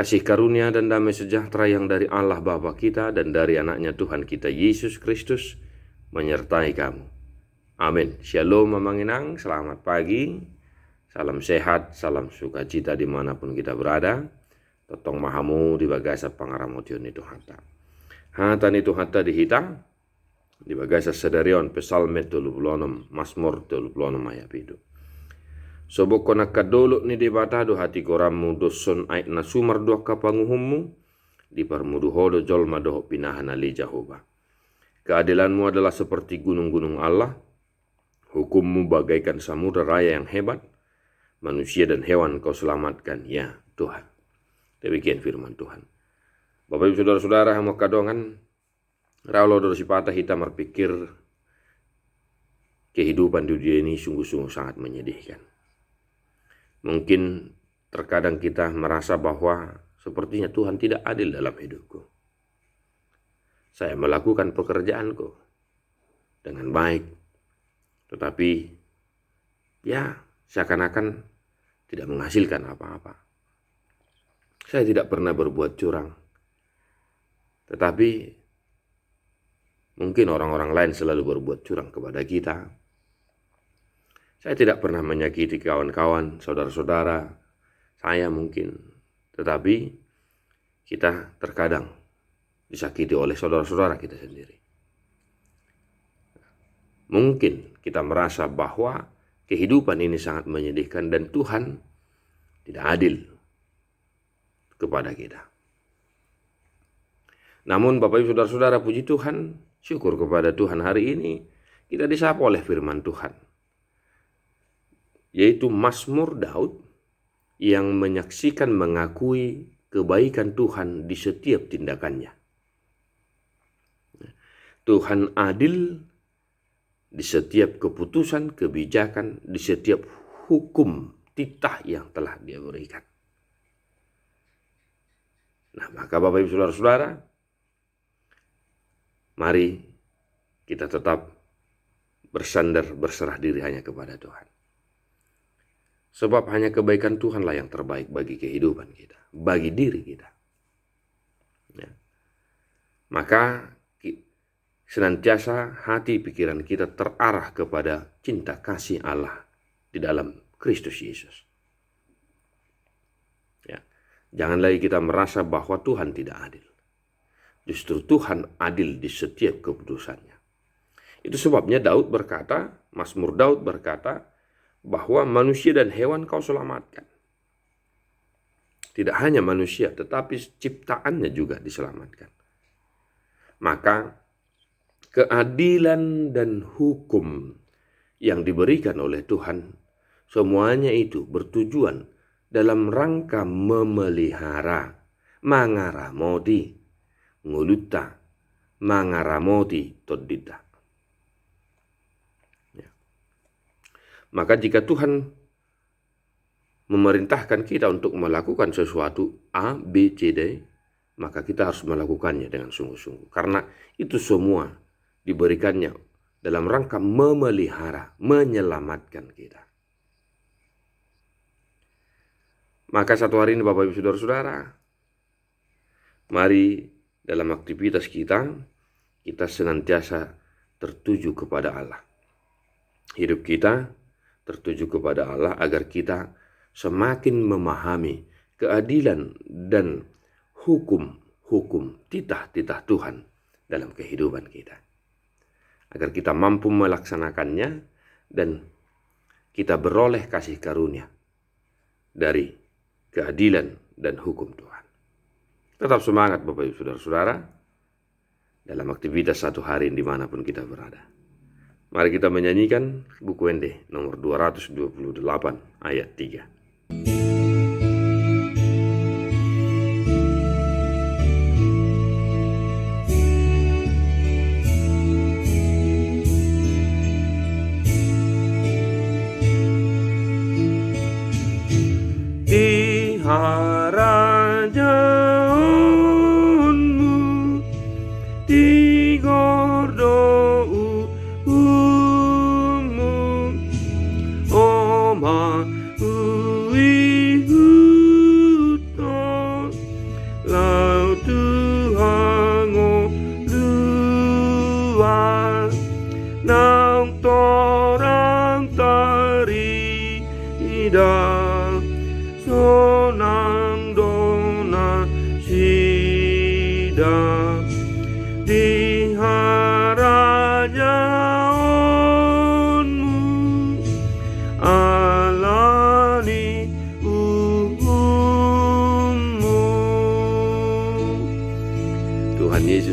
Kasih karunia dan damai sejahtera yang dari Allah Bapa kita dan dari anaknya Tuhan kita Yesus Kristus menyertai kamu. Amin. Shalom Mamanginang, selamat pagi, salam sehat, salam sukacita dimanapun kita berada. Totong mahamu di bagasa pangaramotion itu hata. Hata itu hata dihita, di bagasa sedarion pesalme 26, Mazmur 26 ayat itu. Sobok kona kadolok ni debata do hati koramu doson ait na sumar do kapanguhummu di parmudu hodo jolma do pinahan ali Jehovah. Keadilanmu adalah seperti gunung-gunung Allah, hukummu bagaikan samudra raya yang hebat, manusia dan hewan kau selamatkan ya Tuhan. Demikian firman Tuhan. Bapak ibu saudara-saudara yang mau kadongan, raulo do sipata kita berpikir kehidupan di dunia ini sungguh-sungguh sangat menyedihkan. Mungkin terkadang kita merasa bahwa sepertinya Tuhan tidak adil dalam hidupku. Saya melakukan pekerjaanku dengan baik, tetapi ya seakan-akan tidak menghasilkan apa-apa. Saya tidak pernah berbuat curang, tetapi mungkin orang-orang lain selalu berbuat curang kepada kita. Saya tidak pernah menyakiti kawan-kawan, saudara-saudara, saya mungkin. Tetapi kita terkadang disakiti oleh saudara-saudara kita sendiri. Mungkin kita merasa bahwa kehidupan ini sangat menyedihkan dan Tuhan tidak adil kepada kita. Namun Bapak Ibu saudara-saudara, puji Tuhan, syukur kepada Tuhan hari ini kita disapa oleh firman Tuhan. Yaitu Mazmur Daud yang menyaksikan mengakui kebaikan Tuhan di setiap tindakannya. Tuhan adil di setiap keputusan, kebijakan, di setiap hukum titah yang telah Dia berikan. Nah, maka Bapak Ibu saudara-saudara, mari kita tetap bersandar, berserah diri hanya kepada Tuhan. Sebab hanya kebaikan Tuhanlah yang terbaik bagi kehidupan kita, bagi diri kita. Ya. Maka senantiasa hati pikiran kita terarah kepada cinta kasih Allah di dalam Kristus Yesus. Ya. Jangan lagi kita merasa bahwa Tuhan tidak adil. Justru Tuhan adil di setiap keputusannya. Itu sebabnya Daud berkata, Mazmur Daud berkata, bahwa manusia dan hewan kau selamatkan. Tidak hanya manusia, tetapi ciptaannya juga diselamatkan. Maka keadilan dan hukum yang diberikan oleh Tuhan, semuanya itu bertujuan dalam rangka memelihara, mangaramodi, nguluta, mangaramodi todita. Maka jika Tuhan memerintahkan kita untuk melakukan sesuatu A, B, C, D, maka kita harus melakukannya dengan sungguh-sungguh. Karena itu semua diberikannya dalam rangka memelihara, menyelamatkan kita. Maka satu hari ini Bapak Ibu saudara-saudara, mari dalam aktivitas kita senantiasa tertuju kepada Allah. Hidup kita tertuju kepada Allah agar kita semakin memahami keadilan dan hukum titah-titah Tuhan dalam kehidupan kita. Agar kita mampu melaksanakannya dan kita beroleh kasih karunia dari keadilan dan hukum Tuhan. Tetap semangat Bapak Ibu saudara-saudara dalam aktivitas satu hari dimanapun kita berada. Mari kita menyanyikan buku Ende nomor 228 ayat 3. Di harajanmu di gordo umu oma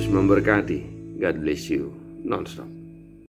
Yesus memberkati. God bless you. Non-stop.